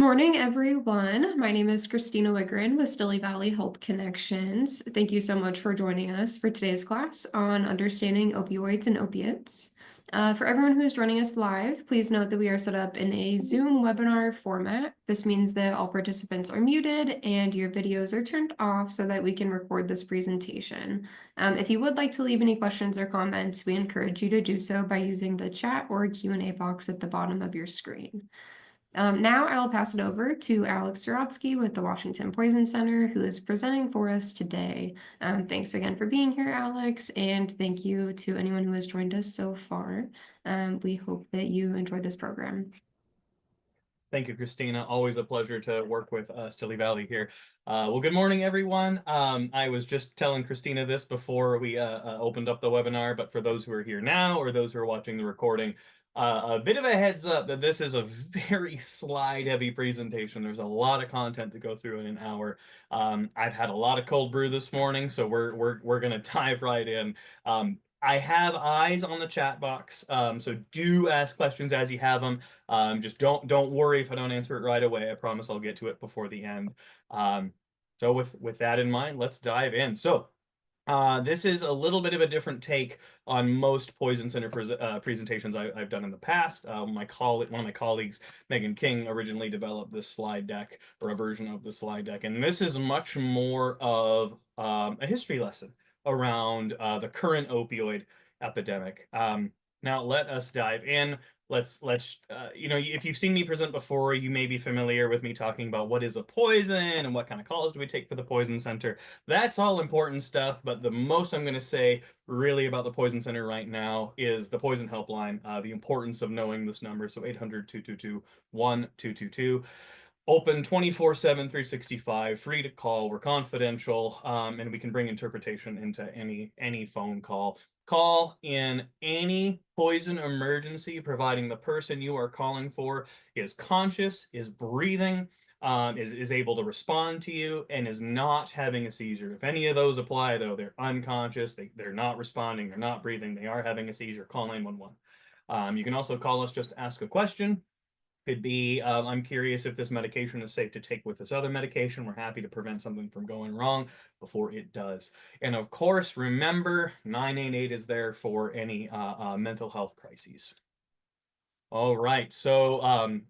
morning, everyone. My name is Christina Wigrin with Stilly Valley Health Connections. Thank you so much for joining us for today's class on understanding opioids and opiates. For everyone who's joining us live, please note that we are set up in a Zoom webinar format. This means that all participants are muted and your videos are turned off so that we can record this presentation. If you would like to leave any questions or comments, we encourage you to do so by using the chat or Q&A box at the bottom of your screen. Now I'll pass it over to Alex Sirotzki with the Washington Poison Center, who is presenting for us today. Thanks again for being here, Alex, and thank you to anyone who has joined us so far. We hope that you enjoyed this program. Thank you, Christina. Always a pleasure to work with Stilly Valley here. Well, good morning, everyone. I was just telling Christina this before we opened up the webinar, but for those who are here now or those who are watching the recording, a bit of a heads up that this is a very slide-heavy presentation. There's a lot of content to go through in an hour. I've had a lot of cold brew this morning, so we're gonna dive right in. I have eyes on the chat box, so do ask questions as you have them. Just don't worry if I don't answer it right away. I promise I'll get to it before the end. So with that in mind, let's dive in. So this is a little bit of a different take on most Poison Center presentations I've done in the past. One of my colleagues, Megan King, originally developed this slide deck, or a version of the slide deck, and this is much more of a history lesson around the current opioid epidemic. Now let us dive in. Let's if you've seen me present before, you may be familiar with me talking about what is a poison and what kind of calls do we take for the Poison Center. That's all important stuff, but the most I'm going to say really about the Poison Center right now is the Poison Helpline, the importance of knowing this number. So 800-222-1222. Open 24/7, 365, free to call. We're confidential, and we can bring interpretation into any phone call. Call in any poison emergency, providing the person you are calling for is conscious, is breathing, is able to respond to you, and is not having a seizure. If any of those apply, though, they're unconscious, they're not responding, they're not breathing, they are having a seizure, call 911. You can also call us just to ask a question. Could be, I'm curious if this medication is safe to take with this other medication. We're happy to prevent something from going wrong before it does. And of course, remember, 988 is there for any mental health crises. All right, so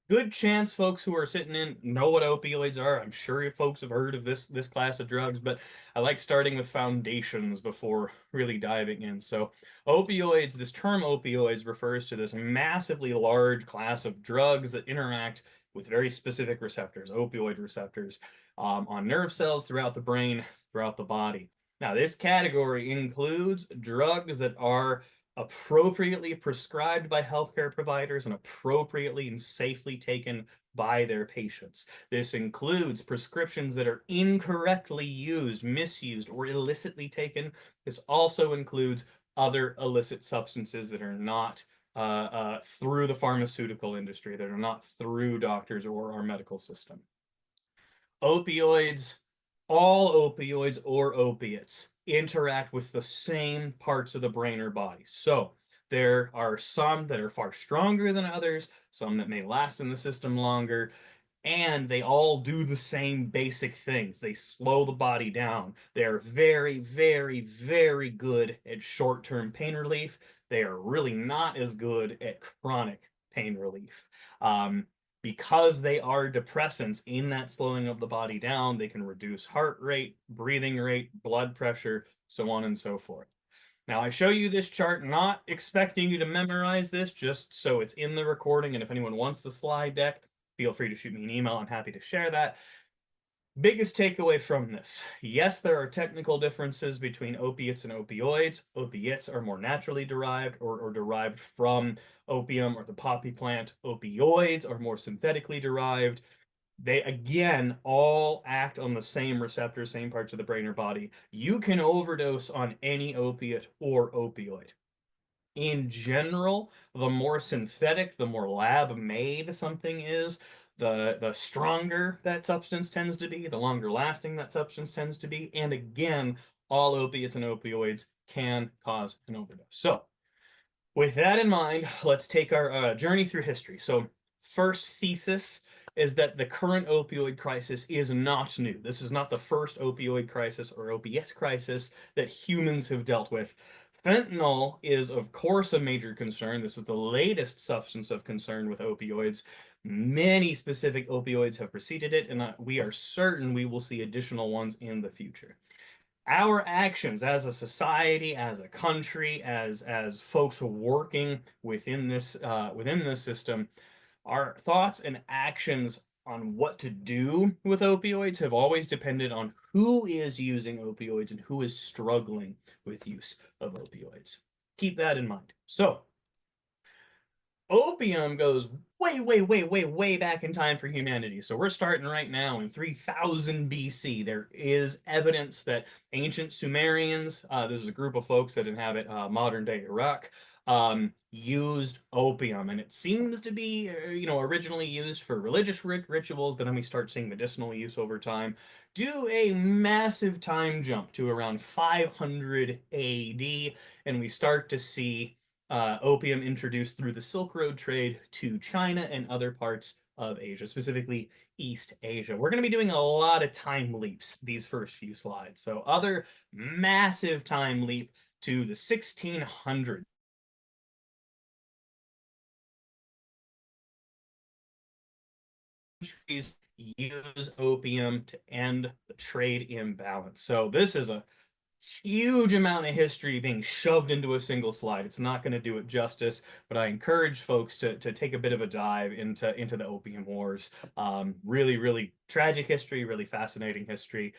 good chance folks who are sitting in know what opioids are. I'm sure you folks have heard of this class of drugs, but I like starting with foundations before really diving in. So opioids, this term opioids refers to this massively large class of drugs that interact with very specific receptors, opioid receptors, on nerve cells throughout the brain, throughout the body. Now, this category includes drugs that are appropriately prescribed by healthcare providers and appropriately and safely taken by their patients. This includes prescriptions that are incorrectly used, misused, or illicitly taken. This also includes other illicit substances that are not through the pharmaceutical industry, that are not through doctors or our medical system. Opioids, all opioids or opiates interact with the same parts of the brain or body. So there are some that are far stronger than others, some that may last in the system longer, and they all do the same basic things. They slow the body down. They're very, very, very good at short-term pain relief. They are really not as good at chronic pain relief. Because they are depressants in that slowing of the body down, they can reduce heart rate, breathing rate, blood pressure, so on and so forth. Now, I show you this chart not expecting you to memorize this, just so it's in the recording, and if anyone wants the slide deck, feel free to shoot me an email. I'm happy to share that. Biggest takeaway from this: yes, there are technical differences between opiates and opioids. Opiates are more naturally derived or derived from opium or the poppy plant. Opioids are more synthetically derived. They, again, all act on the same receptors, same parts of the brain or body. You can overdose on any opiate or opioid. In general, the more synthetic, the more lab-made something is, the stronger that substance tends to be, the longer lasting that substance tends to be. And again, all opiates and opioids can cause an overdose. So with that in mind, let's take our journey through history. So first thesis is that the current opioid crisis is not new. This is not the first opioid crisis or opiate crisis that humans have dealt with. Fentanyl is, of course, a major concern. This is the latest substance of concern with opioids. Many specific opioids have preceded it, and we are certain we will see additional ones in the future. Our actions as a society, as a country, as folks working within this system, our thoughts and actions on what to do with opioids have always depended on who is using opioids and who is struggling with use of opioids. Keep that in mind. So, opium goes way, way, way, way, way back in time for humanity. So we're starting right now in 3000 BC. There is evidence that ancient Sumerians, this is a group of folks that inhabit modern day Iraq, used opium, and it seems to be, originally used for religious rituals, but then we start seeing medicinal use over time. Do a massive time jump to around 500 AD, and we start to see opium introduced through the Silk Road trade to China and other parts of Asia, specifically East Asia. We're going to be doing a lot of time leaps these first few slides. So other massive time leap to the 1600s. Countries use opium to end the trade imbalance. So this is a huge amount of history being shoved into a single slide. It's not going to do it justice, but I encourage folks to take a bit of a dive into the opium wars. Really, really tragic history, really fascinating history.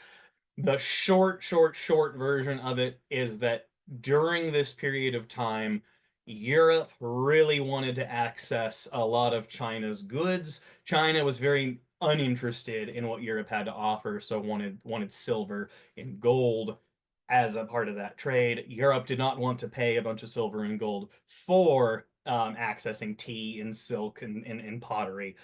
The short version of it is that during this period of time, Europe really wanted to access a lot of China's goods. China was very uninterested in what Europe had to offer, so wanted silver and gold as a part of that trade. Europe did not want to pay a bunch of silver and gold for accessing tea and silk and pottery.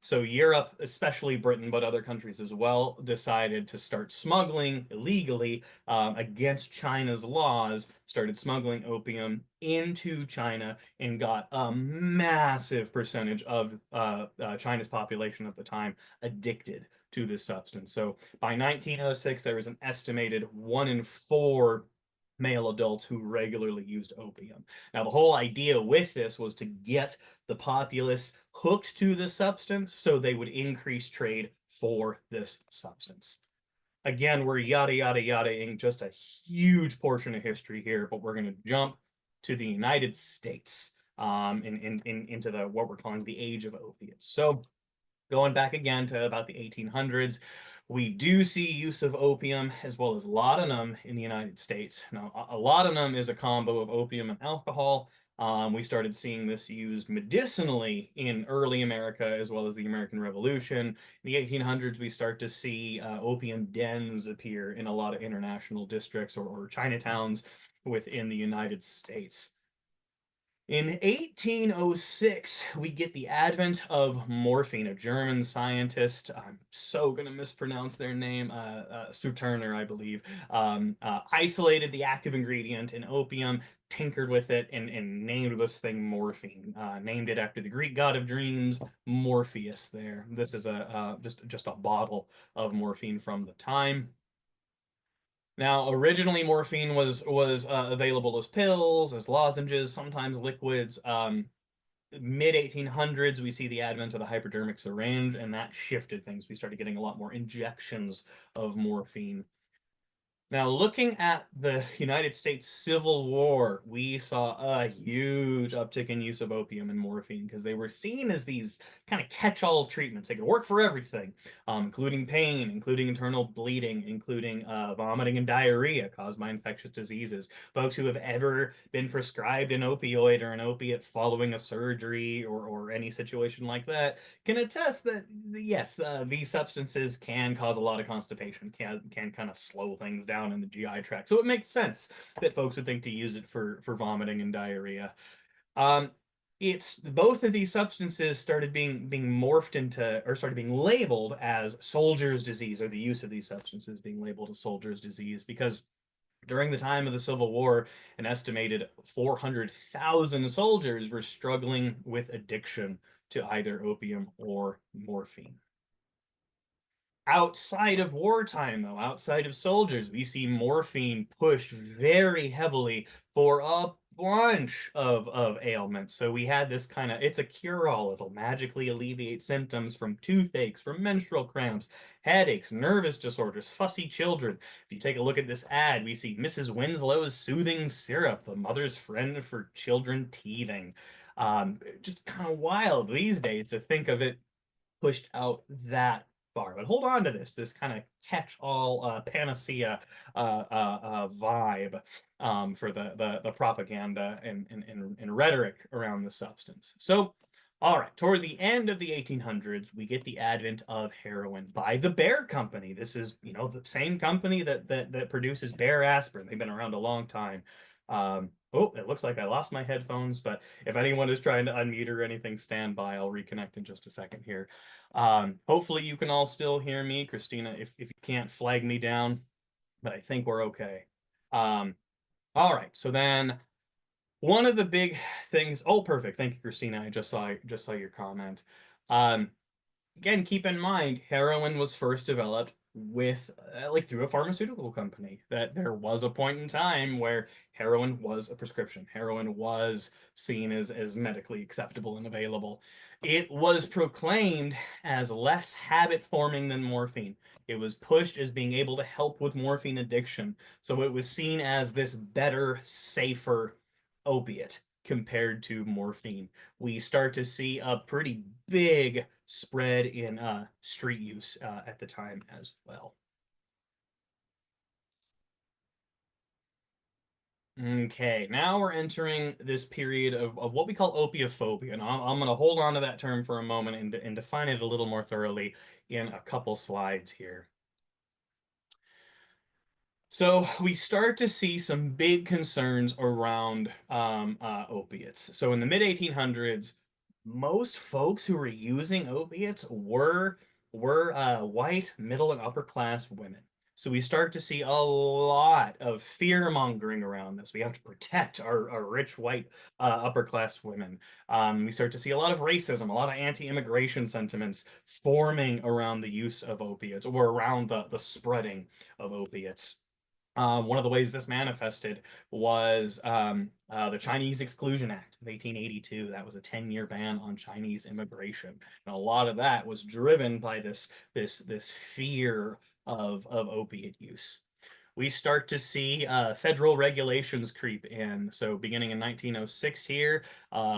So Europe, especially Britain, but other countries as well, decided to start smuggling illegally against China's laws, started smuggling opium into China and got a massive percentage of China's population at the time addicted to this substance. So by 1906, there was an estimated 1 in 4 male adults who regularly used opium. Now, the whole idea with this was to get the populace hooked to the substance so they would increase trade for this substance. Again, we're yada, yada, yada-ing just a huge portion of history here, but we're going to jump to the United States into what we're calling the age of opiates. So going back again to about the 1800s, we do see use of opium as well as laudanum in the United States. Now, a laudanum is a combo of opium and alcohol. We started seeing this used medicinally in early America as well as the American Revolution. In the 1800s, we start to see opium dens appear in a lot of international districts or Chinatowns within the United States. In 1806, we get the advent of morphine. A German scientist, I'm so going to mispronounce their name, Suterner, I believe, isolated the active ingredient in opium, tinkered with it, and named this thing morphine. Named it after the Greek god of dreams, Morpheus there. This is just a bottle of morphine from the time. Now, originally morphine was available as pills, as lozenges, sometimes liquids. Mid 1800s, we see the advent of the hypodermic syringe, and that shifted things. We started getting a lot more injections of morphine. Now, looking at the United States Civil War, we saw a huge uptick in use of opium and morphine because they were seen as these kind of catch-all treatments. They could work for everything, including pain, including internal bleeding, including vomiting and diarrhea caused by infectious diseases. Folks who have ever been prescribed an opioid or an opiate following a surgery or any situation like that can attest that, yes, these substances can cause a lot of constipation, can kind of slow things down in the GI tract. So it makes sense that folks would think to use it for vomiting and diarrhea. It's both of these substances started being morphed into, or started being labeled as soldier's disease, or the use of these substances being labeled as soldier's disease, because during the time of the Civil War, an estimated 400,000 soldiers were struggling with addiction to either opium or morphine. Outside of wartime, though, outside of soldiers, we see morphine pushed very heavily for a bunch of ailments. So we had this kind of, it's a cure-all. It'll magically alleviate symptoms from toothaches, from menstrual cramps, headaches, nervous disorders, fussy children. If you take a look at this ad, we see Mrs. Winslow's soothing syrup, the mother's friend for children teething. Just kind of wild these days to think of it pushed out that far. But hold on to this kind of catch-all panacea vibe for the propaganda and rhetoric around the substance. So, all right, toward the end of the 1800s, we get the advent of heroin by the Bayer Company. This is, the same company that produces Bayer aspirin. They've been around a long time. Oh, it looks like I lost my headphones, but if anyone is trying to unmute or anything, stand by. I'll reconnect in just a second here. Hopefully you can all still hear me. Christina, if you can't, flag me down, but I think we're okay. All right, so then one of the big things, oh, perfect. Thank you, Christina. I just saw your comment. Um, Again, keep in mind, heroin was first developed with like through a pharmaceutical company. That there was a point in time where heroin was a prescription. Heroin was seen as medically acceptable and available. It was proclaimed as less habit forming than morphine. It was pushed as being able to help with morphine addiction. So it was seen as this better, safer opiate compared to morphine. We start to see a pretty big spread in street use at the time as well. Okay, now we're entering this period of what we call opiophobia, and I'm going to hold on to that term for a moment and define it a little more thoroughly in a couple slides here. So we start to see some big concerns around opiates. So in the mid 1800s, most folks who were using opiates were white, middle, and upper class women. So we start to see a lot of fear mongering around this. We have to protect our rich white upper class women. We start to see a lot of racism, a lot of anti-immigration sentiments forming around the use of opiates or around the spreading of opiates. One of the ways this manifested was the Chinese Exclusion Act of 1882. That was a 10-year ban on Chinese immigration, and a lot of that was driven by this fear of opiate use. We start to see federal regulations creep in. So beginning in 1906 here,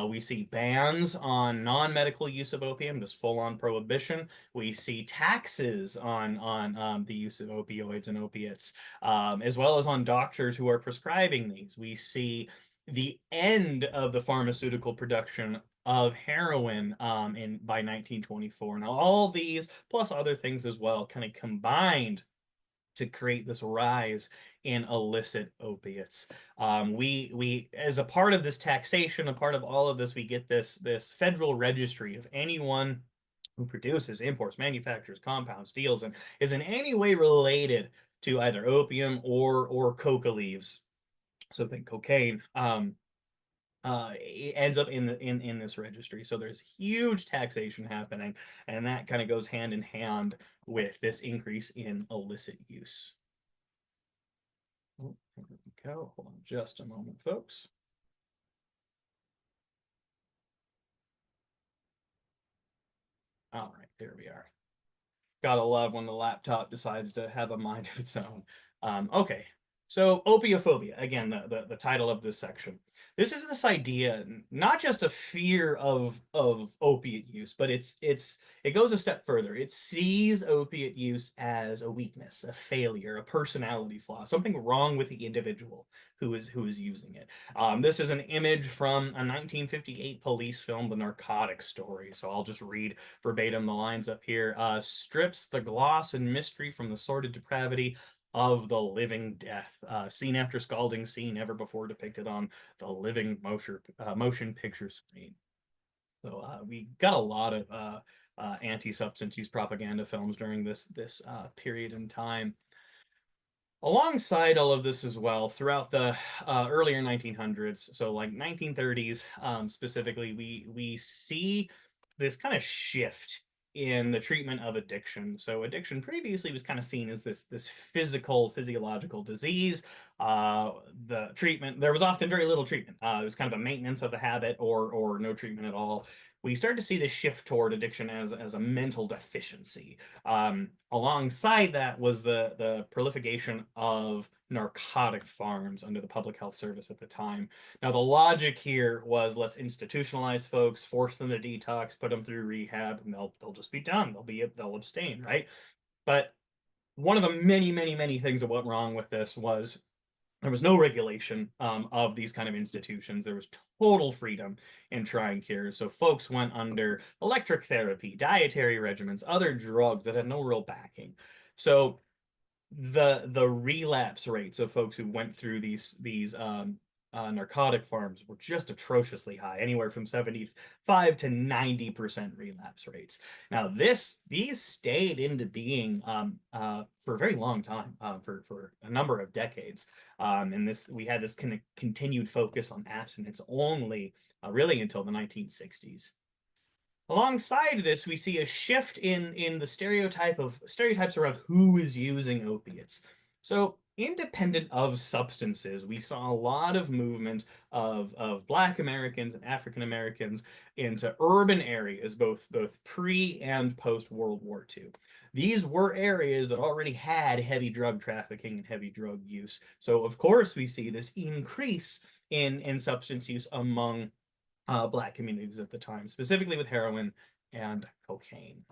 we see bans on non-medical use of opium, just full-on prohibition. We see taxes on the use of opioids and opiates, as well as on doctors who are prescribing these. We see the end of the pharmaceutical production of heroin by 1924. Now, all these, plus other things as well, kind of combined to create this rise in illicit opiates. We as a part of this taxation, a part of all of this, we get this federal registry of anyone who produces, imports, manufactures, compounds, deals, and is in any way related to either opium or coca leaves. So think cocaine. It ends up in this registry. So there's huge taxation happening, and that kind of goes hand in hand with this increase in illicit use. Oh, here we go. Hold on just a moment, folks. All right, there we are. Gotta love when the laptop decides to have a mind of its own. Okay, so opiophobia, again, the title of this section. This is this idea, not just a fear of opiate use, but it goes a step further. It sees opiate use as a weakness, a failure, a personality flaw, something wrong with the individual who is using it. This is an image from a 1958 police film, The Narcotics Story. So I'll just read verbatim the lines up here. Strips the gloss and mystery from the sordid depravity of the living death. Scene after scalding scene never before depicted on the living motion picture screen. So we got a lot of anti-substance use propaganda films during this period in time. Alongside all of this as well, throughout the earlier 1900s, so like 1930s specifically, we see this kind of shift in the treatment of addiction. So addiction previously was kind of seen as this physiological disease. Uh, the treatment, there was often very little treatment. It was kind of a maintenance of the habit or no treatment at all. We started to see this shift toward addiction as a mental deficiency. Alongside that was the proliferation of narcotic farms under the Public Health Service at the time. Now, the logic here was let's institutionalize folks, force them to detox, put them through rehab, and they'll just be done. They'll abstain, right? But one of the many things that went wrong with this was there was no regulation of these kind of institutions. There was total freedom in trying cures. So folks went under electric therapy, dietary regimens, other drugs that had no real backing. So the relapse rates of folks who went through these narcotic farms were just atrociously high, anywhere from 75 to 90% relapse rates. Now, these stayed into being for a very long time, for a number of decades. And this we had this kind of continued focus on abstinence only really until the 1960s. Alongside this, we see a shift in the stereotypes around who is using opiates. So, independent of substances, we saw a lot of movement of Black Americans and African Americans into urban areas, both pre and post World War II. These were areas that already had heavy drug trafficking and heavy drug use. So, of course, we see this increase in substance use among Black communities at the time, specifically with heroin and cocaine.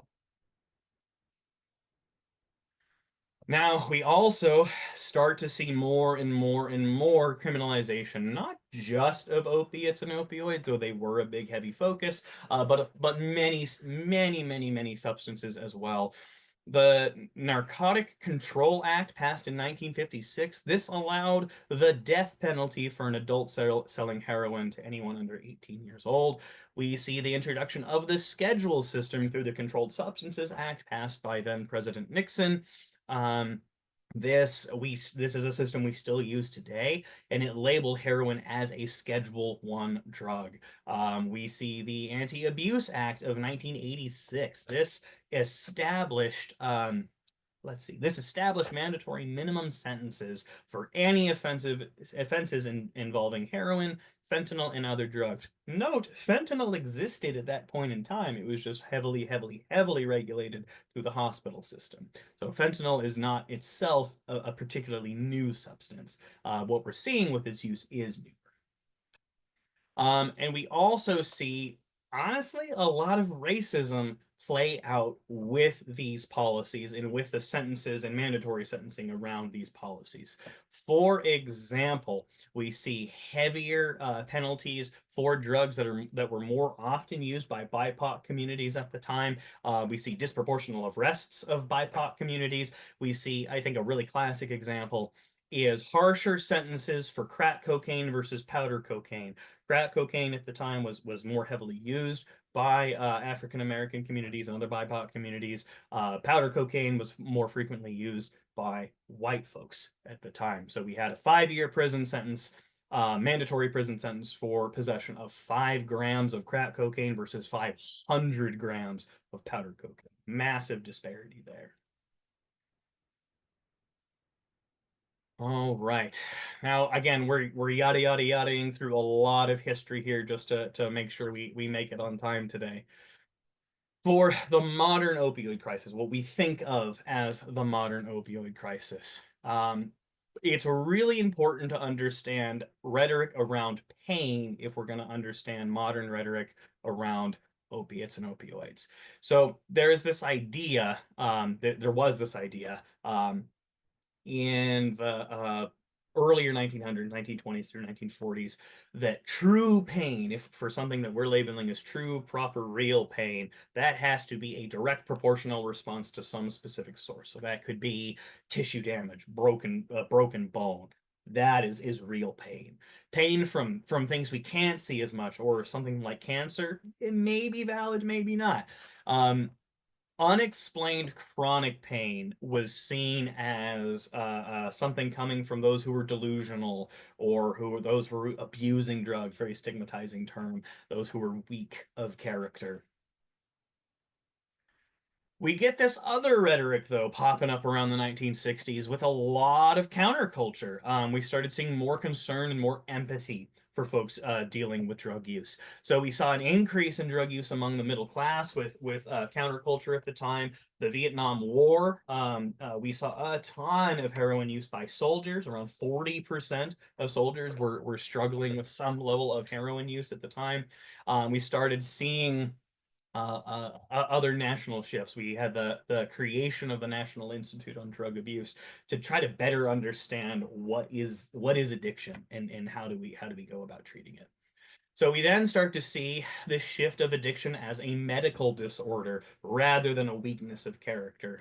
Now, we also start to see more and more criminalization, not just of opiates and opioids, though they were a big, heavy focus, but many substances as well. The Narcotic Control Act passed in 1956. This allowed the death penalty for an adult selling heroin to anyone under 18 years old. We see the introduction of the schedule system through the Controlled Substances Act passed by then President Nixon. Um, this is a system we still use today, and it labeled heroin as a Schedule One drug. We see the Anti-Abuse Act of 1986. This established this established mandatory minimum sentences for any offenses involving heroin, fentanyl, and other drugs. Note, fentanyl existed at that point in time. It was just heavily regulated through the hospital system. So fentanyl is not itself a particularly new substance. What we're seeing with its use is new. And we also see, honestly, a lot of racism play out with these policies and with the sentences and mandatory sentencing around these policies. For example, we see heavier penalties for drugs that were more often used by BIPOC communities at the time. We see disproportional arrests of BIPOC communities. We see, I think, a really classic example is harsher sentences for crack cocaine versus powder cocaine. Crack cocaine at the time was more heavily used by African American communities and other BIPOC communities. Powder cocaine was more frequently used by white folks at the time. So we had a 5-year prison sentence, mandatory prison sentence for possession of 5 grams of crack cocaine versus 500 grams of powder cocaine. Massive disparity there. All right. Now, again, we're yada through a lot of history here just to make sure we make it on time today. For the modern opioid crisis, what we think of as the modern opioid crisis, it's really important to understand rhetoric around pain if we're going to understand modern rhetoric around opiates and opioids. So there is this idea, there was this idea in the earlier 1900s, 1920s through 1940s, that true pain, if for something that we're labeling as true, proper, real pain, that has to be a direct proportional response to some specific source. So that could be tissue damage, broken bone. That is real pain. Pain from things we can't see as much, or something like cancer, it may be valid, maybe not. Unexplained chronic pain was seen as something coming from those who were delusional or those who were abusing drugs, very stigmatizing term, those who were weak of character. We get this other rhetoric, though, popping up around the 1960s with a lot of counterculture. We started seeing more concern and more empathy for folks dealing with drug use. So we saw an increase in drug use among the middle class with counterculture at the time. The Vietnam War, we saw a ton of heroin use by soldiers. Around 40% of soldiers were struggling with some level of heroin use at the time. We started seeing other national shifts. We had the creation of the National Institute on Drug Abuse to try to better understand what is addiction and how do we go about treating it. So we then start to see this shift of addiction as a medical disorder rather than a weakness of character.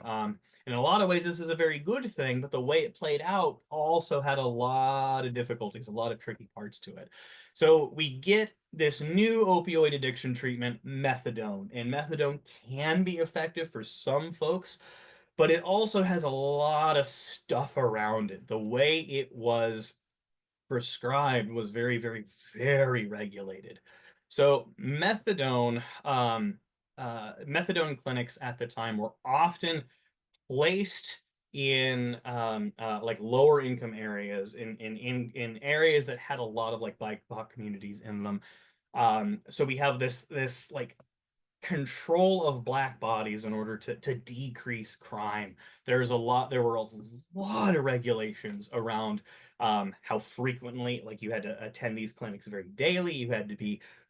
In a lot of ways, this is a very good thing, but the way it played out also had a lot of difficulties, a lot of tricky parts to it. So we get this new opioid addiction treatment, methadone, and methadone can be effective for some folks, but it also has a lot of stuff around it. The way it was prescribed was very, very, very regulated. So methadone clinics at the time were often placed in like lower income areas in areas that had a lot of like BIPOC communities in them. So we have this like control of black bodies in order to decrease crime. There were a lot of regulations around how frequently, like you had to attend these clinics very daily.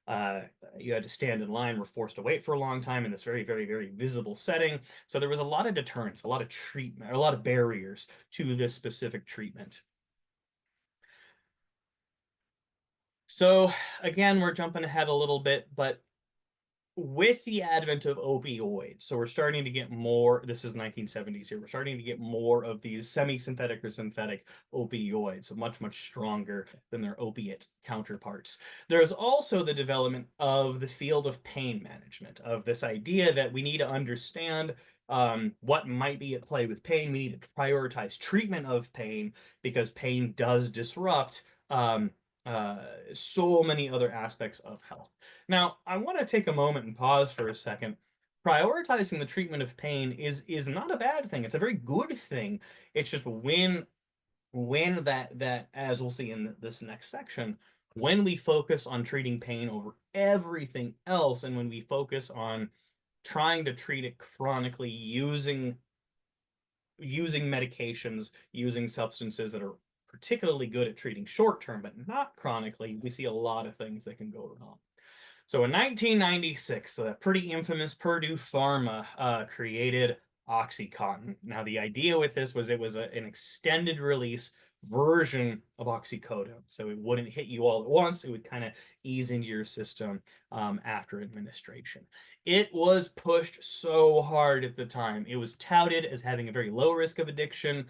Uh, you had to stand in line, were forced to wait for a long time in this very, very, very visible setting. So there was a lot of deterrence, a lot of treatment, a lot of barriers to this specific treatment. So again, we're jumping ahead a little bit, but with the advent of opioids, so we're starting to get more, this is 1970s here, we're starting to get more of these semi-synthetic or synthetic opioids, so much, much stronger than their opiate counterparts. There's also the development of the field of pain management, of this idea that we need to understand what might be at play with pain. We need to prioritize treatment of pain because pain does disrupt uh, so many other aspects of health. Now, I want to take a moment and pause for a second. Prioritizing the treatment of pain is not a bad thing. It's a very good thing. It's just when that as we'll see in this next section, when we focus on treating pain over everything else, and when we focus on trying to treat it chronically using medications, using substances that are particularly good at treating short term, but not chronically, we see a lot of things that can go wrong. So in 1996, the pretty infamous Purdue Pharma created OxyContin. Now, the idea with this was it was an extended release version of oxycodone. So it wouldn't hit you all at once. It would kind of ease into your system after administration. It was pushed so hard at the time. It was touted as having a very low risk of addiction.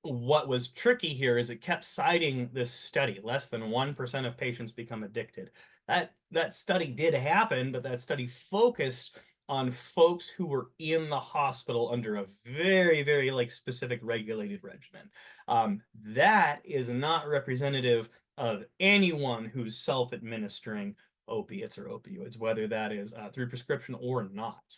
What was tricky here is it kept citing this study. Less than 1% of patients become addicted. That study did happen, but that study focused on folks who were in the hospital under a very, very like specific regulated regimen. That is not representative of anyone who's self-administering opiates or opioids, whether that is through prescription or not.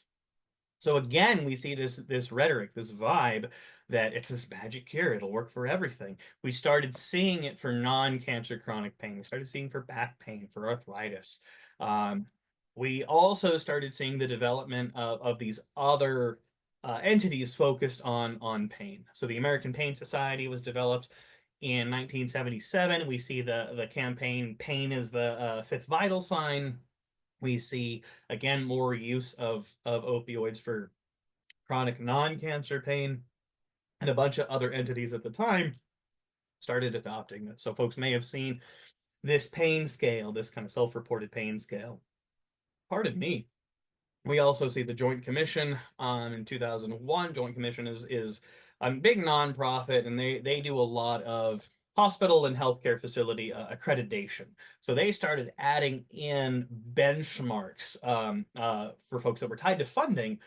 So again, we see this rhetoric, this vibe that it's this magic cure, it'll work for everything. We started seeing it for non-cancer chronic pain. We started seeing for back pain, for arthritis. Um, we also started seeing the development of these other entities focused on pain. So the American Pain Society was developed in 1977. We see the campaign "Pain is the Fifth Vital Sign." We see again more use of opioids for chronic non-cancer pain, and a bunch of other entities at the time started adopting this. So folks may have seen this pain scale, this kind of self-reported pain scale. Pardon me. We also see the Joint Commission in 2001. Joint Commission is a big nonprofit, and they do a lot of hospital and healthcare facility accreditation. So they started adding in benchmarks for folks that were tied to funding,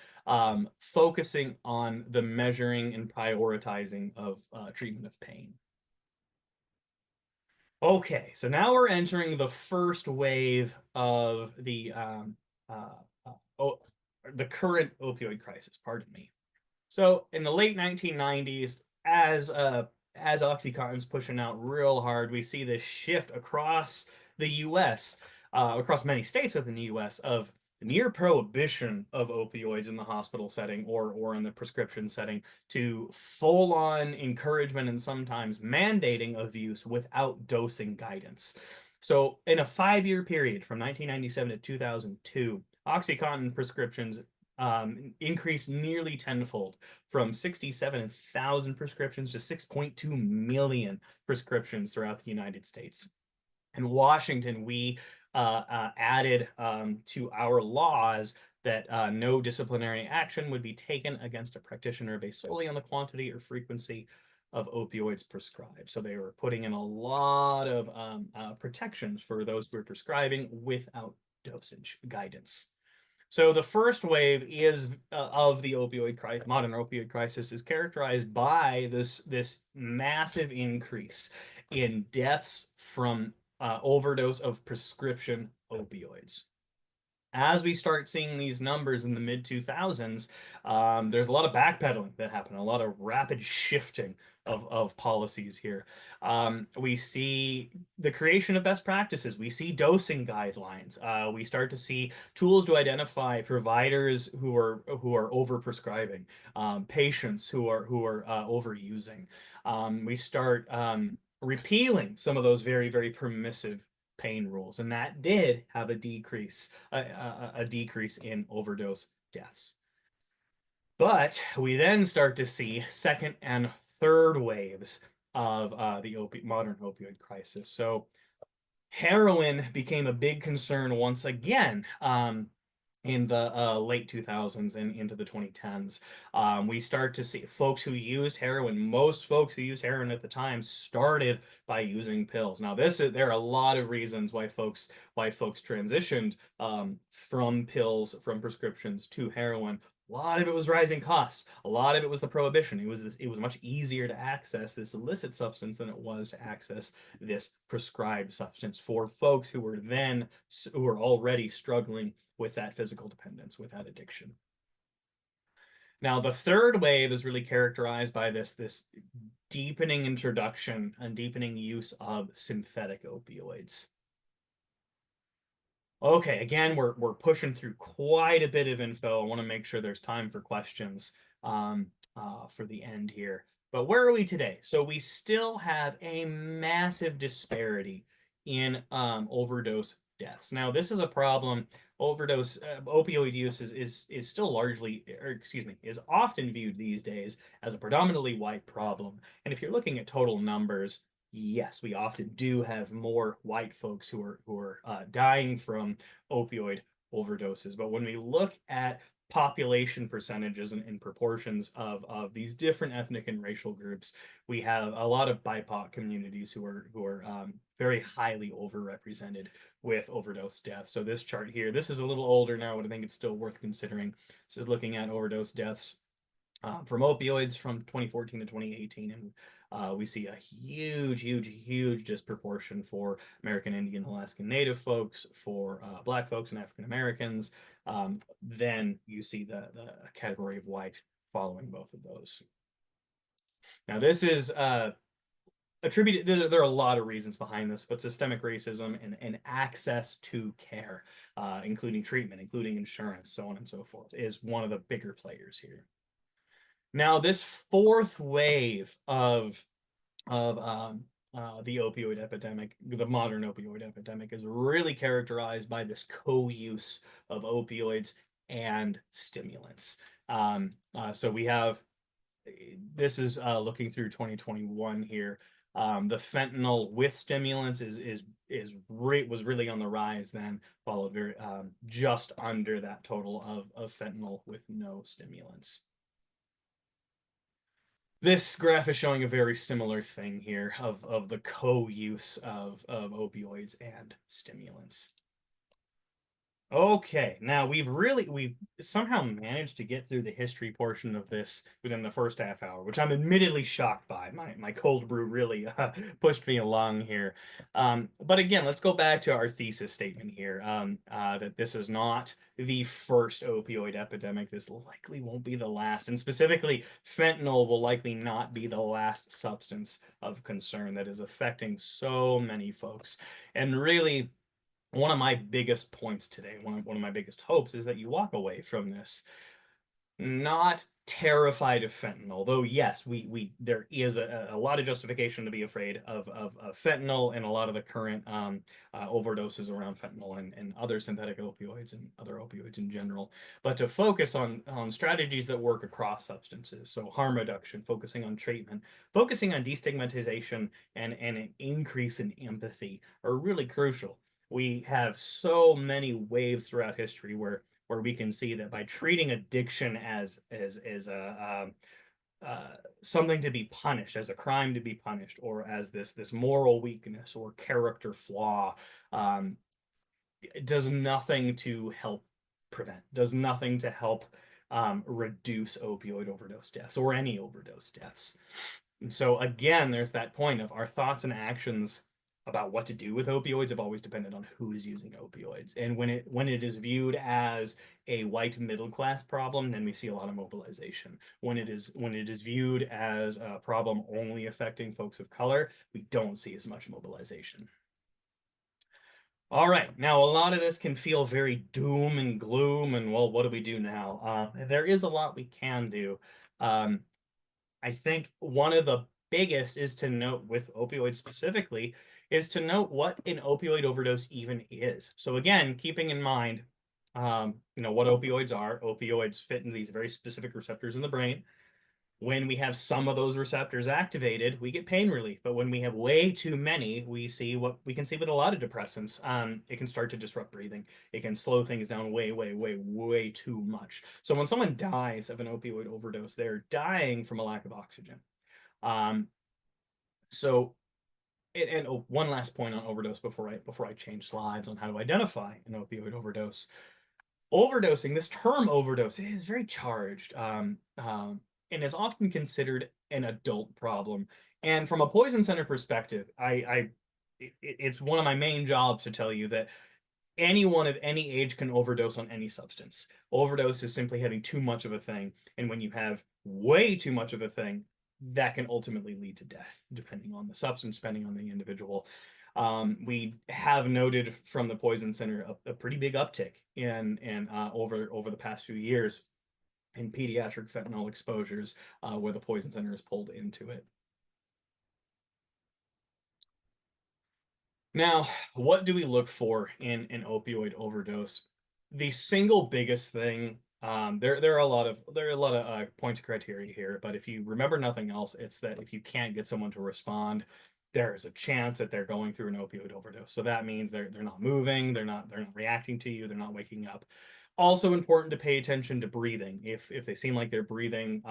focusing on the measuring and prioritizing of treatment of pain. Okay, so now we're entering the first wave of the uh, the current opioid crisis, pardon me. So in the late 1990s, as OxyContin's pushing out real hard, we see this shift across the U.S., across many states within the U.S., of near prohibition of opioids in the hospital setting or in the prescription setting to full-on encouragement and sometimes mandating of use without dosing guidance. So in a 5-year period from 1997 to 2002, OxyContin prescriptions increased nearly tenfold from 67,000 prescriptions to 6.2 million prescriptions throughout the United States. In Washington, we added to our laws that no disciplinary action would be taken against a practitioner based solely on the quantity or frequency of opioids prescribed. So they were putting in a lot of protections for those who are prescribing without dosage guidance. So the first wave is of the opioid crisis, modern opioid crisis, is characterized by this massive increase in deaths from overdose of prescription opioids. As we start seeing these numbers in the mid 2000s, there's a lot of backpedaling that happened, a lot of rapid shifting of policies here. We see the creation of best practices. We see dosing guidelines. We start to see tools to identify providers who are overprescribing, patients who are overusing. We start repealing some of those very, very permissive pain rules, and that did have a decrease in overdose deaths. But we then start to see second and third waves of the modern opioid crisis. So heroin became a big concern once again. In the late 2000s and into the 2010s, we start to see folks who used heroin. Most folks who used heroin at the time started by using pills. Now, there are a lot of reasons why folks transitioned from pills, from prescriptions to heroin. A lot of it was rising costs. A lot of it was the prohibition. It was much easier to access this illicit substance than it was to access this prescribed substance for folks who were already struggling with that physical dependence, with that addiction. Now, the third wave is really characterized by this deepening introduction and deepening use of synthetic opioids. Okay, again, we're pushing through quite a bit of info. I want to make sure there's time for questions for the end here. But where are we today? So we still have a massive disparity in overdose deaths. Now, this is a problem. Opioid use is still largely, or excuse me, is often viewed these days as a predominantly white problem. And if you're looking at total numbers, yes, we often do have more white folks who are dying from opioid overdoses. But when we look at population percentages and proportions of these different ethnic and racial groups, we have a lot of BIPOC communities who are very highly overrepresented with overdose deaths. So this chart here, this is a little older now, but I think it's still worth considering. This is looking at overdose deaths from opioids from 2014 to 2018, and we see a huge disproportion for American Indian, Alaskan Native folks, for Black folks and African Americans. Then you see the category of white following both of those. Now, this is attributed, there are a lot of reasons behind this, but systemic racism and access to care, including treatment, including insurance, so on and so forth, is one of the bigger players here. Now, this fourth wave of the opioid epidemic, the modern opioid epidemic, is really characterized by this co-use of opioids and stimulants. So we have, this is looking through 2021 here. The fentanyl with stimulants was really on the rise then, followed very just under that total of fentanyl with no stimulants. This graph is showing a very similar thing here of the co-use of opioids and stimulants. Okay, now we've somehow managed to get through the history portion of this within the first half hour, which I'm admittedly shocked by. My cold brew really pushed me along here. But again, let's go back to our thesis statement here, that this is not the first opioid epidemic. This likely won't be the last, and specifically, fentanyl will likely not be the last substance of concern that is affecting so many folks. And really, one of my biggest points today, one of my biggest hopes is that you walk away from this not terrified of fentanyl, though yes, we there is a lot of justification to be afraid of fentanyl and a lot of the current overdoses around fentanyl and other synthetic opioids and other opioids in general, but to focus on strategies that work across substances, so harm reduction, focusing on treatment, focusing on destigmatization and an increase in empathy are really crucial. We have so many waves throughout history where we can see that by treating addiction as a something to be punished, as a crime to be punished, or as this moral weakness or character flaw, um, it does nothing to help prevent, does nothing to help reduce opioid overdose deaths or any overdose deaths. And so again, there's that point of our thoughts and actions about what to do with opioids have always depended on who is using opioids. And when it is viewed as a white middle class problem, then we see a lot of mobilization. When it is viewed as a problem only affecting folks of color, we don't see as much mobilization. All right, now a lot of this can feel very doom and gloom, and well, what do we do now? There is a lot we can do. Um, I think one of the biggest is to note with opioids specifically is to note what an opioid overdose even is. So again, keeping in mind, what opioids are. Opioids fit into these very specific receptors in the brain. When we have some of those receptors activated, we get pain relief. But when we have way too many, we see what we can see with a lot of depressants. It can start to disrupt breathing. It can slow things down way, way, way, way too much. So when someone dies of an opioid overdose, they're dying from a lack of oxygen. Um, so and oh, one last point on overdose before I change slides on how to identify an opioid overdose. Overdosing, this term overdose is very charged, and is often considered an adult problem. And from a poison center perspective, it's one of my main jobs to tell you that anyone of any age can overdose on any substance. Overdose is simply having too much of a thing, and when you have way too much of a thing, that can ultimately lead to death, depending on the substance, depending on the individual. We have noted from the Poison Center a pretty big uptick in over the past few years in pediatric fentanyl exposures, where the Poison Center is pulled into it. Now, what do we look for in an opioid overdose? The single biggest thing, there are a lot of points of criteria here, but if you remember nothing else, it's that if you can't get someone to respond, there is a chance that they're going through an opioid overdose. So that means they're not moving, they're not reacting to you, they're not waking up. Also important to pay attention to breathing. If they seem like they're breathing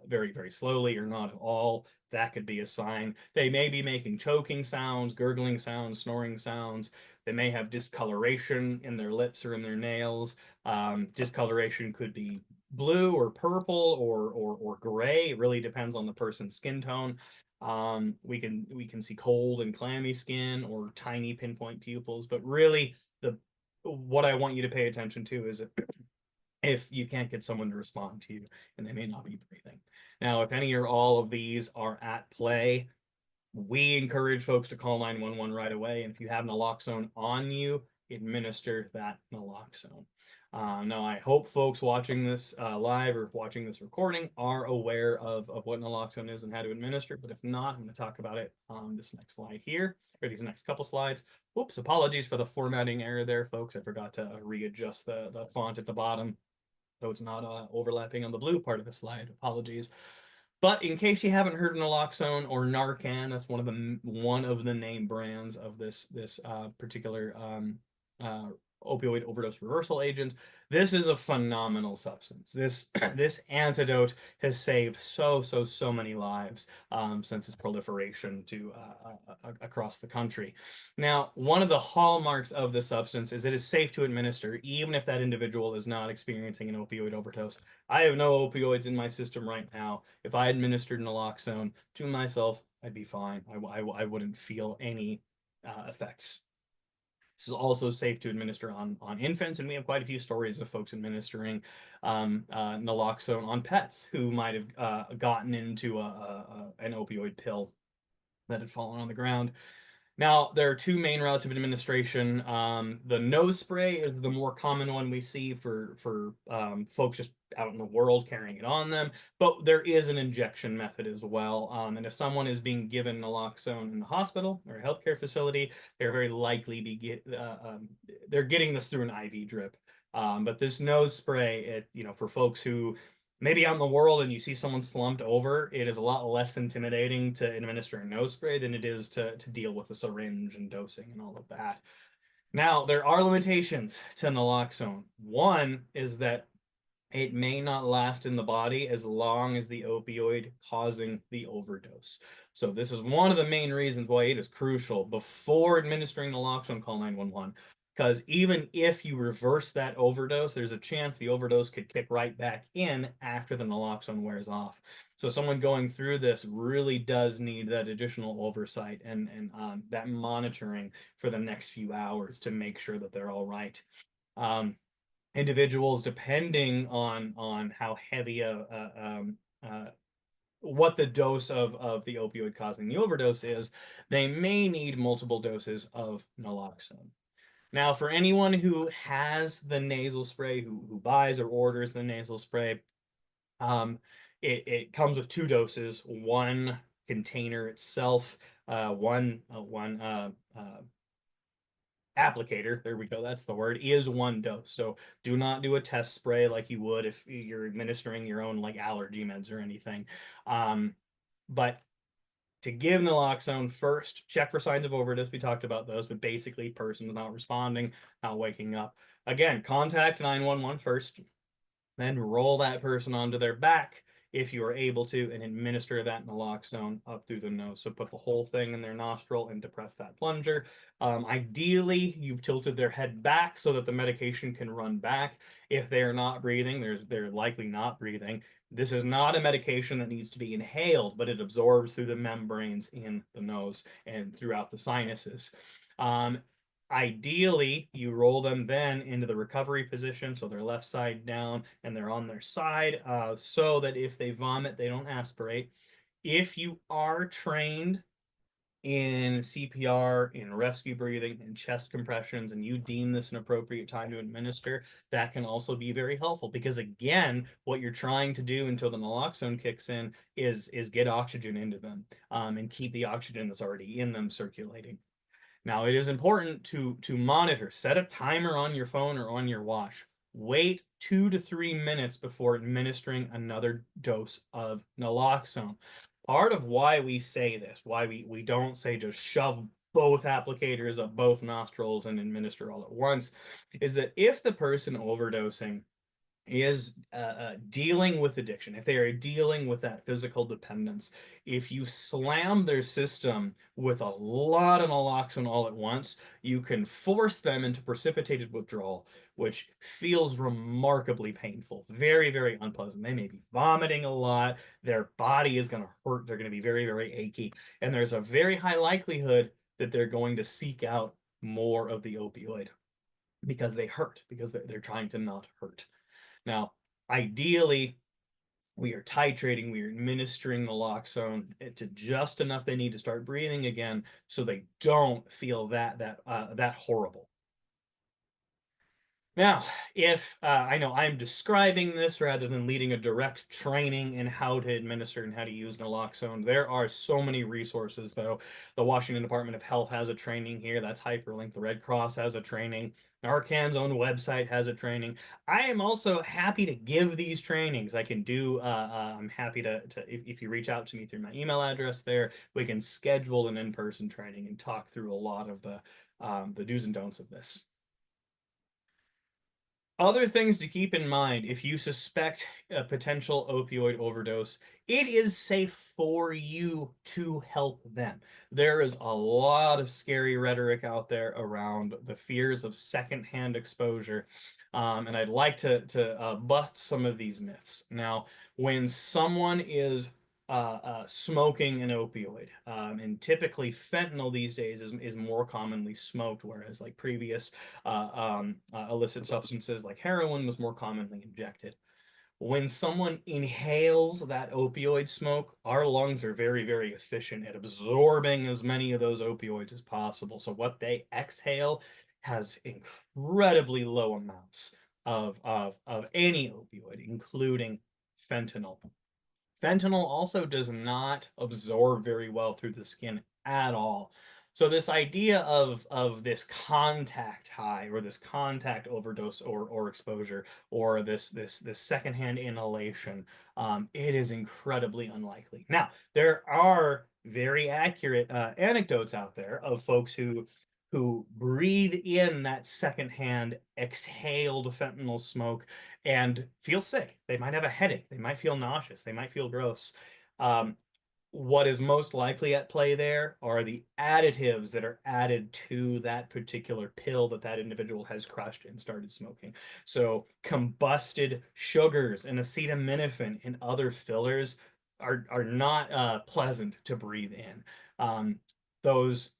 very, very slowly or not at all, that could be a sign. They may be making choking sounds, gurgling sounds, snoring sounds. They may have discoloration in their lips or in their nails. Discoloration could be blue or purple or gray. It really depends on the person's skin tone. We can see cold and clammy skin or tiny pinpoint pupils, but really the what I want you to pay attention to is if you can't get someone to respond to you and they may not be breathing. Now, if any or all of these are at play, we encourage folks to call 911 right away. And if you have naloxone on you, administer that naloxone. Now, I hope folks watching this live or watching this recording are aware of what naloxone is and how to administer. But if not, I'm going to talk about it on this next slide here, or these next couple slides. Oops, apologies for the formatting error there, folks. I forgot to readjust the font at the bottom, so it's not overlapping on the blue part of the slide. Apologies. But in case you haven't heard of naloxone or Narcan, that's one of the name brands of this particular opioid overdose reversal agent. This is a phenomenal substance. This this antidote has saved so many lives since its proliferation to across the country. Now, one of the hallmarks of the substance is it is safe to administer, even if that individual is not experiencing an opioid overdose. I have no opioids in my system right now. If I administered naloxone to myself, I'd be fine. I wouldn't feel any effects. This is also safe to administer on infants, and we have quite a few stories of folks administering naloxone on pets who might have gotten into an opioid pill that had fallen on the ground. Now, there are two main routes of administration. The nose spray is the more common one we see for folks just out in the world carrying it on them, but there is an injection method as well. And if someone is being given naloxone in the hospital or a healthcare facility, they're very likely they're getting this through an IV drip. But this nose spray, for folks who maybe out in the world and you see someone slumped over, it is a lot less intimidating to administer a nose spray than it is to deal with a syringe and dosing and all of that. Now, there are limitations to naloxone. One is that it may not last in the body as long as the opioid causing the overdose. So this is one of the main reasons why it is crucial before administering naloxone, call 911. Because even if you reverse that overdose, there's a chance the overdose could kick right back in after the naloxone wears off. So someone going through this really does need that additional oversight and that monitoring for the next few hours to make sure that they're all right. Individuals, depending on how heavy what the dose of the opioid causing the overdose is, they may need multiple doses of naloxone. Now, for anyone who has the nasal spray, who buys or orders the nasal spray, it comes with two doses, one container itself, one applicator, there we go, that's the word, is one dose. So do not do a test spray like you would if you're administering your own like allergy meds or anything. But to give naloxone, first check for signs of overdose. We talked about those, but basically person's not responding, not waking up. Again, contact 911 first, then roll that person onto their back if you are able to, and administer that naloxone up through the nose. So put the whole thing in their nostril and depress that plunger. Ideally, you've tilted their head back so that the medication can run back. If they're not breathing, they're likely not breathing. This is not a medication that needs to be inhaled, but it absorbs through the membranes in the nose and throughout the sinuses. Ideally, you roll them then into the recovery position, so they're left side down and they're on their side, so that if they vomit, they don't aspirate. If you are trained in CPR, in rescue breathing, in chest compressions, and you deem this an appropriate time to administer, that can also be very helpful because again, what you're trying to do until the naloxone kicks in is get oxygen into them and keep the oxygen that's already in them circulating. Now, it is important to monitor. Set a timer on your phone or on your watch. Wait 2 to 3 minutes before administering another dose of naloxone. Part of why we say this, why we don't say just shove both applicators up both nostrils and administer all at once, is that if the person overdosing is dealing with addiction, if they are dealing with that physical dependence, if you slam their system with a lot of naloxone all at once, you can force them into precipitated withdrawal, which feels remarkably painful, very unpleasant. They may be vomiting a lot, their body is going to hurt, they're going to be very achy, and there's a very high likelihood that they're going to seek out more of the opioid because they hurt, because they're trying to not hurt. Now, ideally, we are titrating, we are administering naloxone to just enough they need to start breathing again so they don't feel that horrible. Now, if I know I'm describing this rather than leading a direct training in how to administer and how to use naloxone, there are so many resources, though. The Washington Department of Health has a training here. That's hyperlinked. The Red Cross has a training. Narcan's own website has a training. I am also happy to give these trainings. I can do, I'm happy to if you reach out to me through my email address there, we can schedule an in-person training and talk through a lot of the do's and don'ts of this. Other things to keep in mind if you suspect a potential opioid overdose, it is safe for you to help them. There is a lot of scary rhetoric out there around the fears of secondhand exposure, and I'd like to bust some of these myths. Now, when someone is smoking an opioid, and typically fentanyl these days is more commonly smoked, whereas like previous illicit substances like heroin was more commonly injected. When someone inhales that opioid smoke, our lungs are very, very efficient at absorbing as many of those opioids as possible. So what they exhale has incredibly low amounts of any opioid, including fentanyl. Fentanyl also does not absorb very well through the skin at all. So this idea of this contact high or this contact overdose or exposure or this secondhand inhalation, it is incredibly unlikely. Now, there are very accurate anecdotes out there of folks who breathe in that secondhand exhaled fentanyl smoke and feel sick. They might have a headache. They might feel nauseous. They might feel gross. Um, what is most likely at play there are the additives that are added to that particular pill that that individual has crushed and started smoking. So combusted sugars and acetaminophen and other fillers are not pleasant to breathe in. Um, those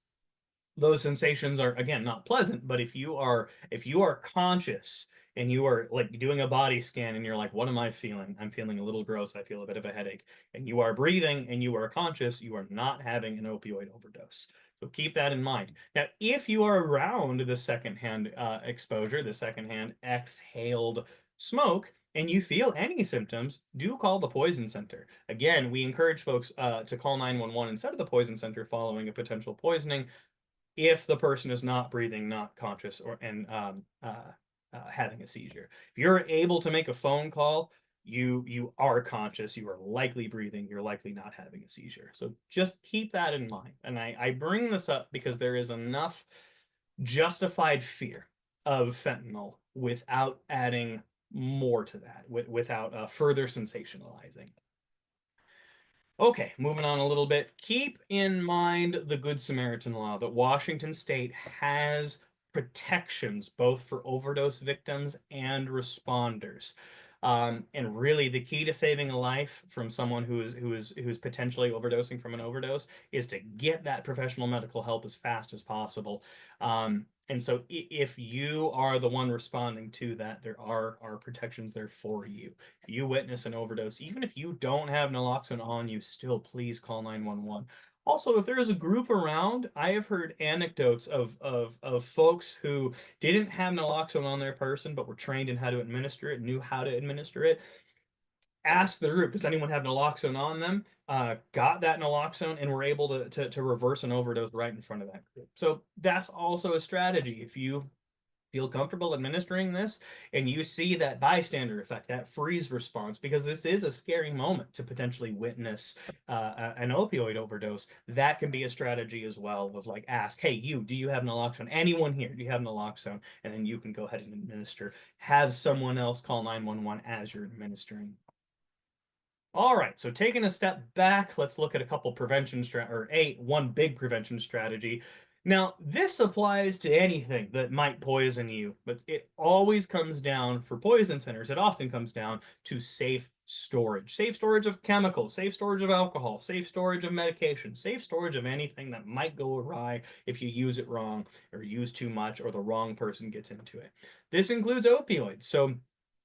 those sensations are again not pleasant, but if you are conscious and you are like doing a body scan and you're like, what am I feeling? I'm feeling a little gross, I feel a bit of a headache, and you are breathing and you are conscious, you are not having an opioid overdose. So keep that in mind. Now, if you are around the secondhand exposure, the secondhand exhaled smoke, and you feel any symptoms, do call the poison center. Again, we encourage folks to call 911 instead of the poison center following a potential poisoning if the person is not breathing, not conscious, or and having a seizure. If you're able to make a phone call, you are conscious, you are likely breathing, you're likely not having a seizure. So just keep that in mind. And I bring this up because there is enough justified fear of fentanyl without adding more to that, without further sensationalizing. Okay, moving on a little bit. Keep in mind the Good Samaritan law that Washington state has protections both for overdose victims and responders. And really, the key to saving a life from someone who is potentially overdosing from an overdose is to get that professional medical help as fast as possible. And so, if you are the one responding to that, there are protections there for you. If you witness an overdose, even if you don't have naloxone on you, still please call 911. Also, if there is a group around, I have heard anecdotes of folks who didn't have naloxone on their person, but were trained in how to administer it, knew how to administer it. Asked the group, does anyone have naloxone on them? Got that naloxone and were able to reverse an overdose right in front of that group. So that's also a strategy. If you feel comfortable administering this and you see that bystander effect, that freeze response, because this is a scary moment to potentially witness an opioid overdose, that can be a strategy as well of like ask, hey, do you have naloxone? Anyone here, do you have naloxone? And then you can go ahead and administer. Have someone else call 911 as you're administering. All right, so taking a step back, let's look at a couple prevention one big prevention strategy. Now, this applies to anything that might poison you, but it always comes down for poison centers. It often comes down to safe storage of chemicals, safe storage of alcohol, safe storage of medication, safe storage of anything that might go awry if you use it wrong or use too much or the wrong person gets into it. This includes opioids. So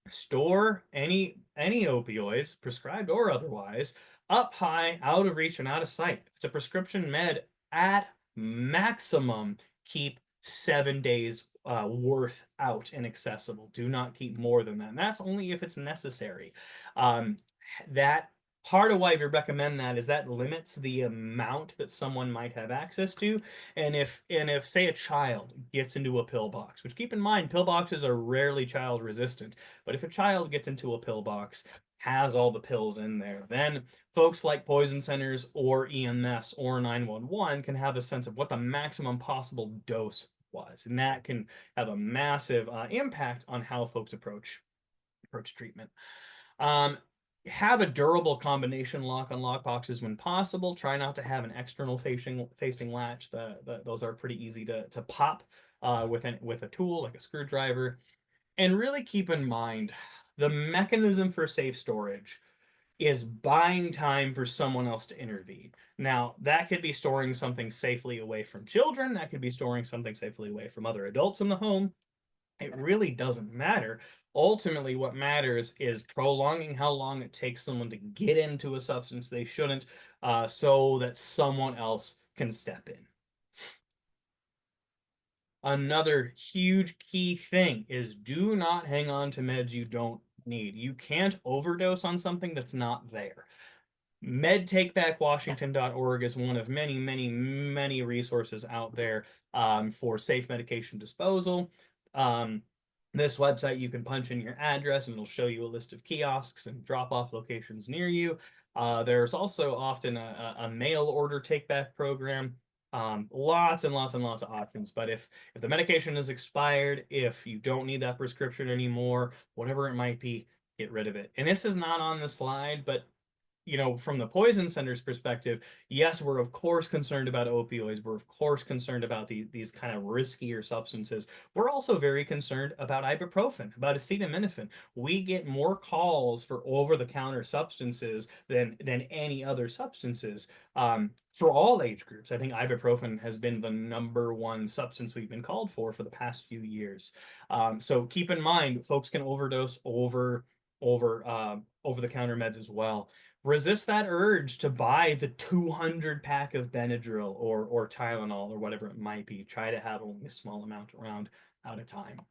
store any opioids, prescribed or otherwise, up high, out of reach, and out of sight. If it's a prescription med, at maximum, keep 7 days worth out and accessible. Do not keep more than that. And that's only if it's necessary. That part of why we recommend that is that limits the amount that someone might have access to. And if say a child gets into a pill box, which keep in mind, pill boxes are rarely child resistant, but if a child gets into a pill box, has all the pills in there, then folks like poison centers or EMS or 911 can have a sense of what the maximum possible dose was, and that can have a massive impact on how folks approach treatment. Um, have a durable combination lock on lock boxes when possible. Try not to have an external facing latch. Those are pretty easy to pop with a tool like a screwdriver. And really keep in mind the mechanism for safe storage is buying time for someone else to intervene. Now, that could be storing something safely away from children, that could be storing something safely away from other adults in the home. It really doesn't matter. Ultimately, what matters is prolonging how long it takes someone to get into a substance they shouldn't, so that someone else can step in. Another huge key thing is do not hang on to meds you don't need. You can't overdose on something that's not there. MedTakeBackWashington.org is one of many, many, many resources out there for safe medication disposal. This website, you can punch in your address and it'll show you a list of kiosks and drop-off locations near you. There's also often a mail order take-back program. Lots and lots and lots of options. But if the medication is expired, if you don't need that prescription anymore, whatever it might be, get rid of it. And this is not on the slide, but from the poison center's perspective, yes, we're of course concerned about opioids. We're of course concerned about these kind of riskier substances. We're also very concerned about ibuprofen, about acetaminophen. We get more calls for over-the-counter substances than any other substances. For all age groups, I think ibuprofen has been the #1 substance we've been called for the past few years. So keep in mind, folks can overdose over-the-counter meds as well. Resist that urge to buy the 200 pack of Benadryl or Tylenol or whatever it might be. Try to have only a small amount around at a time.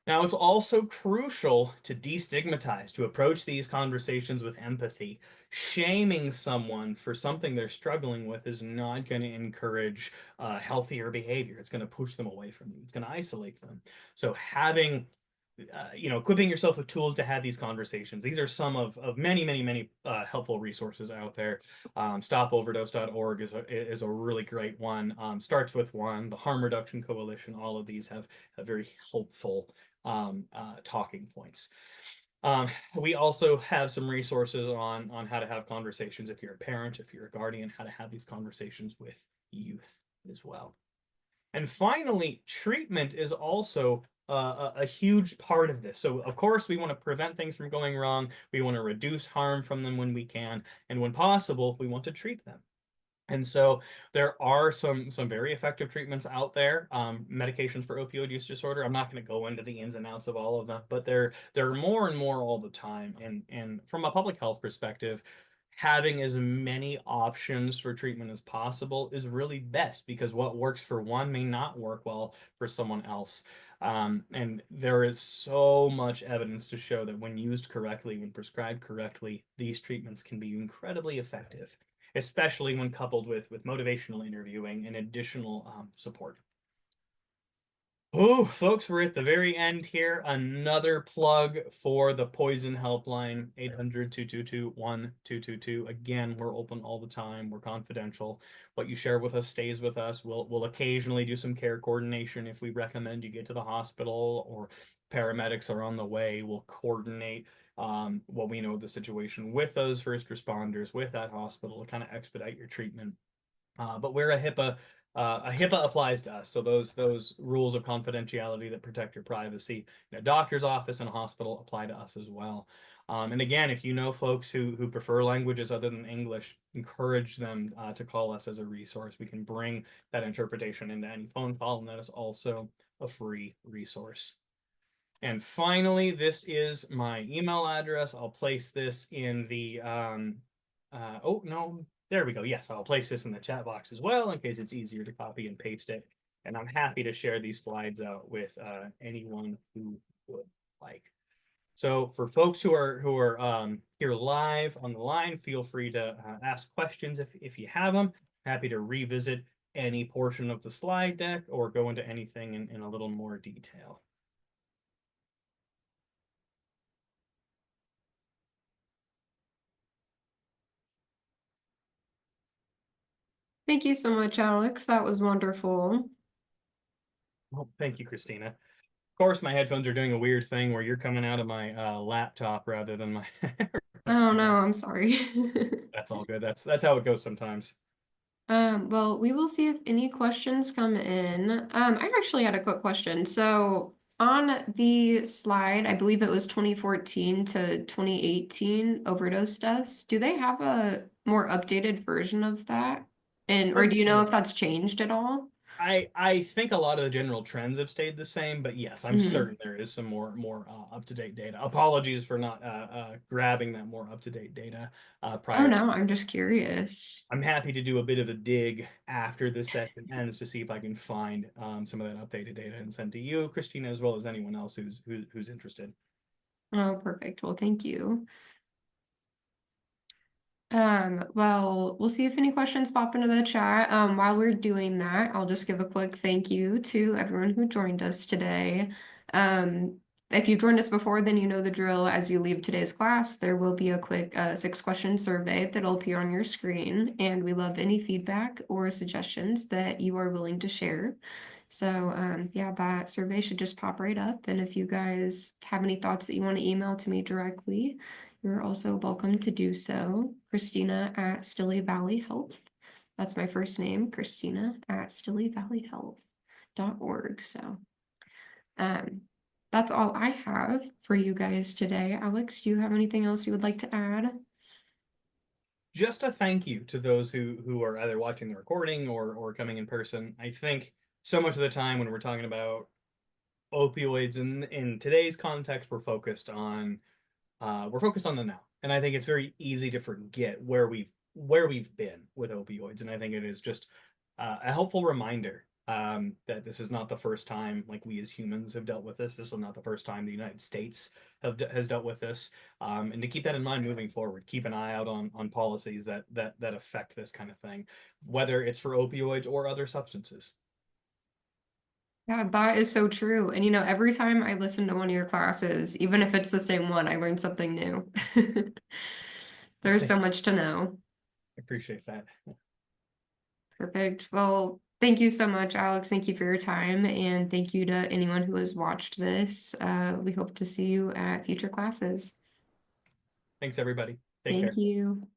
Now, it's also crucial to destigmatize, to approach these conversations with empathy. Shaming someone for something they're struggling with is not going to encourage healthier behavior. It's going to push them away from you. It's going to isolate them. So having equipping yourself with tools to have these conversations. These are some of many, many, many helpful resources out there. Stopoverdose.org is a really great one. Starts with one. The Harm Reduction Coalition. All of these have very helpful talking points. We also have some resources on how to have conversations if you're a parent, if you're a guardian, how to have these conversations with youth as well. And finally, treatment is also a huge part of this. So, of course, we want to prevent things from going wrong. We want to reduce harm from them when we can. And when possible, we want to treat them. And so there are some very effective treatments out there, medications for opioid use disorder. I'm not going to go into the ins and outs of all of them, but there are more and more all the time. And from a public health perspective, having as many options for treatment as possible is really best because what works for one may not work well for someone else. And there is so much evidence to show that when used correctly, when prescribed correctly, these treatments can be incredibly effective, especially when coupled with motivational interviewing and additional support. Oh, folks, we're at the very end here. Another plug for the Poison Helpline, 800-222-1222. Again, we're open all the time. We're confidential. What you share with us stays with us. We'll occasionally do some care coordination if we recommend you get to the hospital or paramedics are on the way. We'll coordinate what we know of the situation with those first responders, with that hospital to kind of expedite your treatment. But we're HIPAA applies to us, so those rules of confidentiality that protect your privacy in a doctor's office and a hospital apply to us as well. And again, if you know folks who prefer languages other than English, encourage them to call us as a resource. We can bring that interpretation into any phone call, and that is also a free resource. And finally, this is my email address. I'll place this in the oh no, there we go. Yes, I'll place this in the chat box as well in case it's easier to copy and paste it. And I'm happy to share these slides out with anyone who would like. So for folks who are here live on the line, feel free to ask questions if you have them. Happy to revisit any portion of the slide deck or go into anything in a little more detail. Thank you so much, Alex. That was wonderful. Oh, thank you, Christina. Of course, my headphones are doing a weird thing where you're coming out of my laptop rather than my. Oh no, my- I'm sorry. that's all good. That's how it goes sometimes. Well, we will see if any questions come in. I actually had a quick question. So on the slide, I believe it was 2014 to 2018 overdose deaths. Do they have a more updated version of that? And or do Let's you know see. if that's changed at all? I think a lot of the general trends have stayed the same, but yes, I'm Mhm. certain there is some more up to date data. Apologies for not grabbing that more up to date data Oh prior. no, I'm just curious. I'm happy to do a bit of a dig after this session ends to see if I can find some of that updated data and send to you, Christina, as well as anyone else who's interested. Oh, perfect. Well, thank you. Well, we'll see if any questions pop into the chat. While we're doing that, I'll just give a quick thank you to everyone who joined us today. If you've joined us before, then you know the drill. As you leave today's class, there will be a quick 6-question survey that'll appear on your screen, and we love any feedback or suggestions that you are willing to share. So, yeah, that survey should just pop right up. And if you guys have any thoughts that you want to email to me directly, you're also welcome to do so. Christina at Stilly Valley Health. That's my first name, Christina at stillyvalleyhealth.org. So um, that's all I have for you guys today. Alex, do you have anything else you would like to add? Just a thank you to those who are either watching the recording or coming in person. I think so much of the time when we're talking about opioids in today's context, we're focused on the now, and I think it's very easy to forget where we've been with opioids, and I think it is just a helpful reminder that this is not the first time like we as humans have dealt with this. This is not the first time the United States has dealt with this, and to keep that in mind moving forward, keep an eye out on policies that affect this kind of thing, whether it's for opioids or other substances. Yeah, that is so true. And every time I listen to one of your classes, even if it's the same one, I learn something new. There's Thank so you. much to know. I appreciate that. Perfect. Well, thank you so much, Alex. Thank you for your time. And thank you to anyone who has watched this. We hope to see you at future classes. Thanks, everybody. Take Thank care. you.